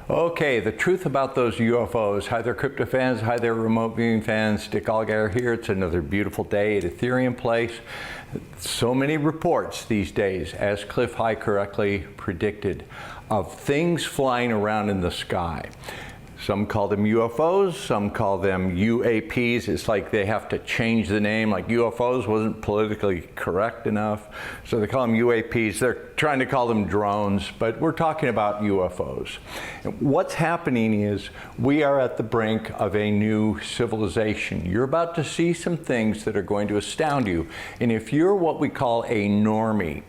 Okay, the truth about those UFOs. Hi there, crypto fans. Hi there, remote viewing fans. Dick Allgire here. It's another beautiful day at Ethereum Place. So many reports these days, as Cliff High correctly predicted, of things flying around in the sky. Some call them UFOs, some call them UAPs. It's like they have to change the name, like UFOs wasn't politically correct enough, so they call them UAPs. They're trying to call them drones, but we're talking about UFOs. What's happening is we are at the brink of a new civilization. You're about to see some things that are going to astound you. And if you're what we call a normie,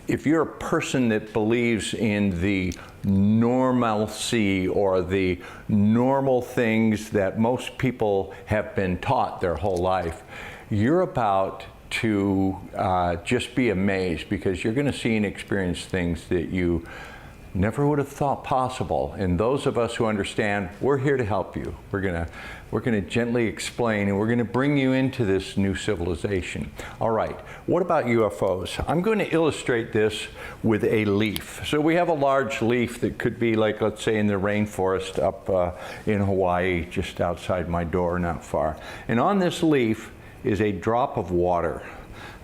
if you're a person that believes in the normalcy or the normal things that most people have been taught their whole life, you're about to just be amazed, because you're going to see and experience things that you never would have thought possible. And those of us who understand, we're here to help you. We're gonna gently explain, and we're gonna bring you into this new civilization. All right, what about UFOs? I'm going to illustrate this with a leaf. So we have a large leaf that could be like, let's say, in the rainforest up in Hawaii, just outside my door, not far. And on this leaf is a drop of water.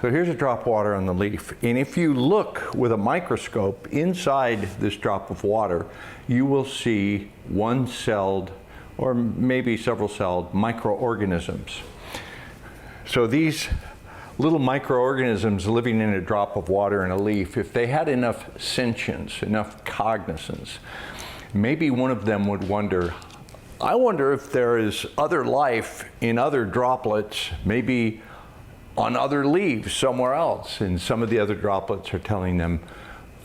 So here's a drop of water on the leaf. And if you look with a microscope inside this drop of water, you will see one-celled, or maybe several-celled microorganisms. So these little microorganisms living in a drop of water in a leaf, if they had enough sentience, enough cognizance, maybe one of them would wonder, I wonder if there is other life in other droplets, maybe on other leaves somewhere else. And some of the other droplets are telling them,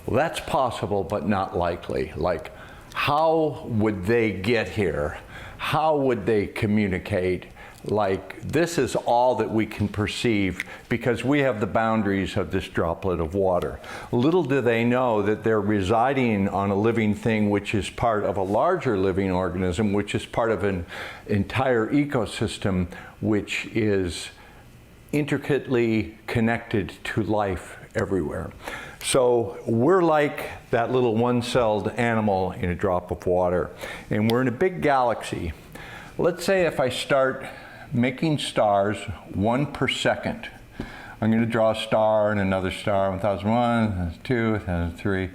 well, that's possible, but not likely. Like, how would they get here? How would they communicate? Like, this is all that we can perceive because we have the boundaries of this droplet of water. Little do they know that they're residing on a living thing which is part of a larger living organism, which is part of an entire ecosystem, which is intricately connected to life everywhere. So we're like that little one-celled animal in a drop of water, and we're in a big galaxy. Let's say if I start making stars 1 per second. I'm going to draw a star and another star, 1001, 1002, 1003.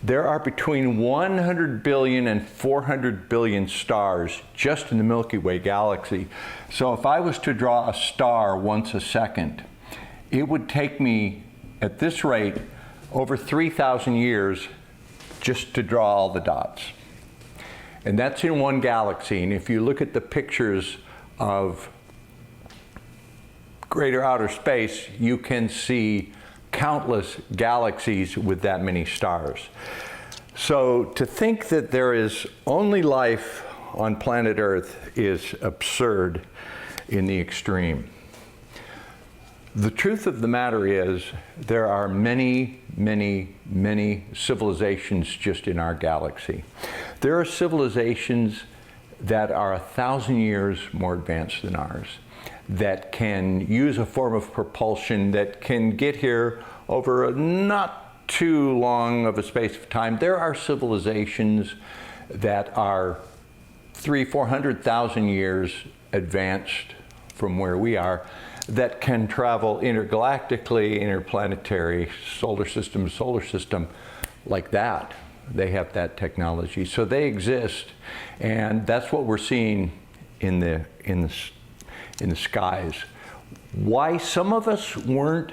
There are between 100 billion and 400 billion stars just in the Milky Way galaxy. So if I was to draw a star once a second, it would take me, at this rate, over 3,000 years just to draw all the dots. And that's in one galaxy. And if you look at the pictures of greater outer space, you can see countless galaxies with that many stars. So to think that there is only life on planet Earth is absurd in the extreme. The truth of the matter is there are many, many, many civilizations just in our galaxy. There are civilizations that are 1,000 years more advanced than ours, that can use a form of propulsion, that can get here over a not too long of a space of time. There are civilizations that are 300,000–400,000 years advanced from where we are, that can travel intergalactically, interplanetary, solar system, like that. They have that technology. So they exist, and that's what we're seeing in the skies. Why some of us weren't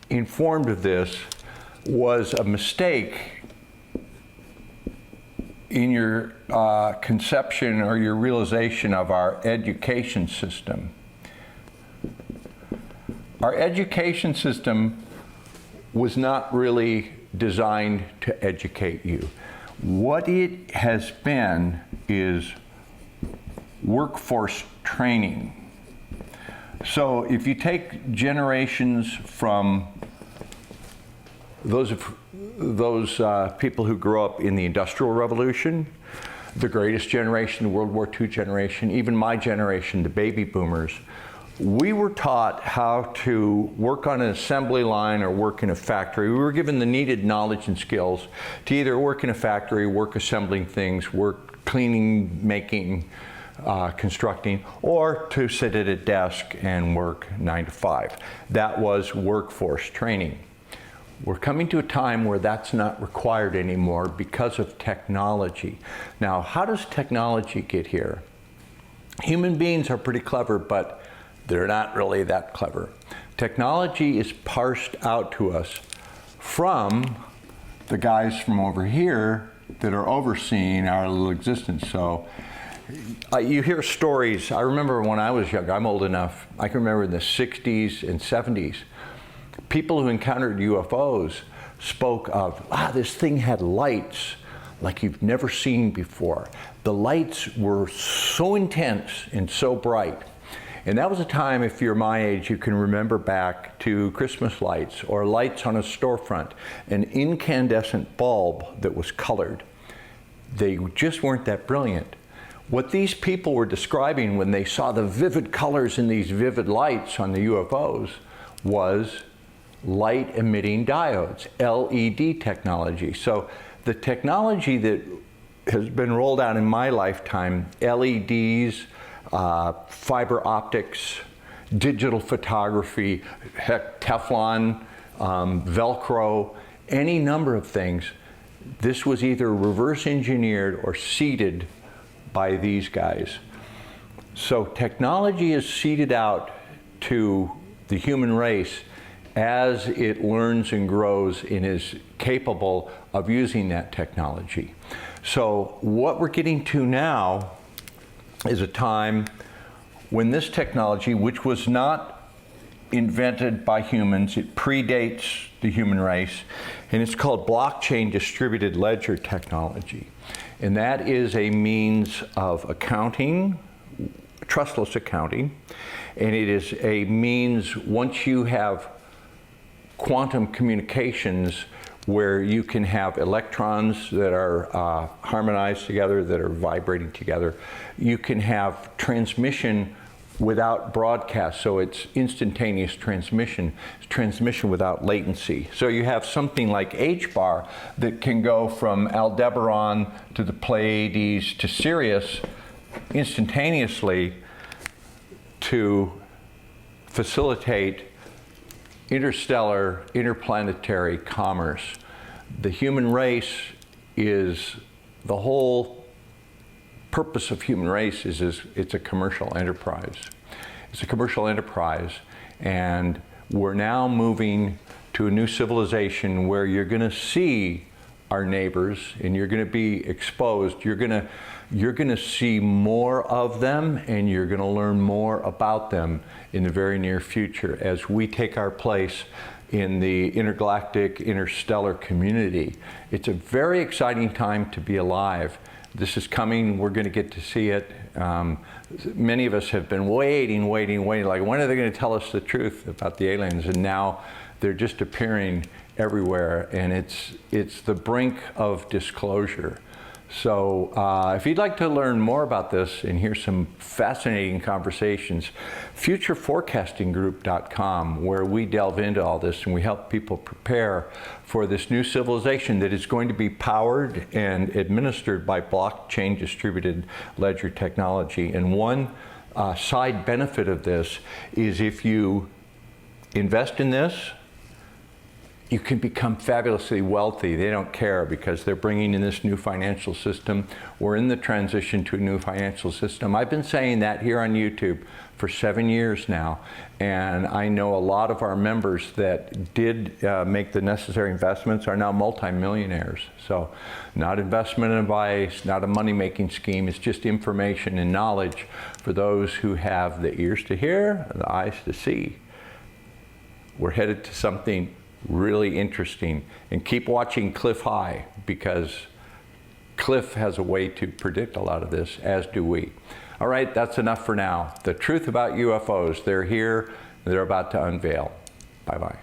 informed of this was a mistake in your conception or your realization of our education system. Our education system was not really designed to educate you. What it has been is workforce training. So if you take generations from those people who grew up in the Industrial Revolution, the greatest generation, the World War II generation, even my generation, the baby boomers, we were taught how to work on an assembly line or work in a factory. We were given the needed knowledge and skills to either work in a factory, work assembling things, work cleaning, making, constructing, or to sit at a desk and work 9 to 5. That was workforce training. We're coming to a time where that's not required anymore because of technology. Now, how does technology get here? Human beings are pretty clever, but they're not really that clever. Technology is parsed out to us from the guys from over here that are overseeing our little existence. So you hear stories. I remember when I was young, I'm old enough, I can remember in the 60s and 70s, people who encountered UFOs spoke of, this thing had lights like you've never seen before. The lights were so intense and so bright. And that was a time, if you're my age, you can remember back to Christmas lights or lights on a storefront, an incandescent bulb that was colored. They just weren't that brilliant. What these people were describing when they saw the vivid colors in these vivid lights on the UFOs was light emitting diodes, LED technology. So the technology that has been rolled out in my lifetime, LEDs, fiber optics, digital photography, heck, Teflon, Velcro, any number of things. This was either reverse engineered or seeded by these guys. So technology is seeded out to the human race as it learns and grows and is capable of using that technology. So what we're getting to now is a time when this technology, which was not invented by humans, it predates the human race, and it's called blockchain distributed ledger technology. And that is a means of accounting, trustless accounting, and it is a means, once you have quantum communications where you can have electrons that are harmonized together, that are vibrating together. You can have transmission without broadcast, so it's instantaneous transmission. It's transmission without latency. So you have something like H-bar that can go from Aldebaran to the Pleiades to Sirius instantaneously to facilitate interstellar, interplanetary commerce. The human race is, the whole purpose of human race is it's a commercial enterprise. It's a commercial enterprise, and we're now moving to a new civilization where you're going to see our neighbors and you're going to be exposed. You're going to see more of them, and you're going to learn more about them in the very near future as we take our place in the intergalactic, interstellar community. It's a very exciting time to be alive. This is coming. We're going to get to see it. Many of us have been waiting, like, when are they going to tell us the truth about the aliens? And now they're just appearing everywhere, and it's the brink of disclosure. So if you'd like to learn more about this and hear some fascinating conversations, futureforecastinggroup.com, where we delve into all this and we help people prepare for this new civilization that is going to be powered and administered by blockchain distributed ledger technology. And one side benefit of this is if you invest in this, you can become fabulously wealthy. They don't care because they're bringing in this new financial system. We're in the transition to a new financial system. I've been saying that here on YouTube for 7 years now, and I know a lot of our members that did make the necessary investments are now multimillionaires. So not investment advice, not a money-making scheme, it's just information and knowledge for those who have the ears to hear and the eyes to see. We're headed to something really interesting, and keep watching Cliff High, because Cliff has a way to predict a lot of this, as do we. All right, that's enough for now. The truth about UFOs, they're here, they're about to unveil. Bye-bye.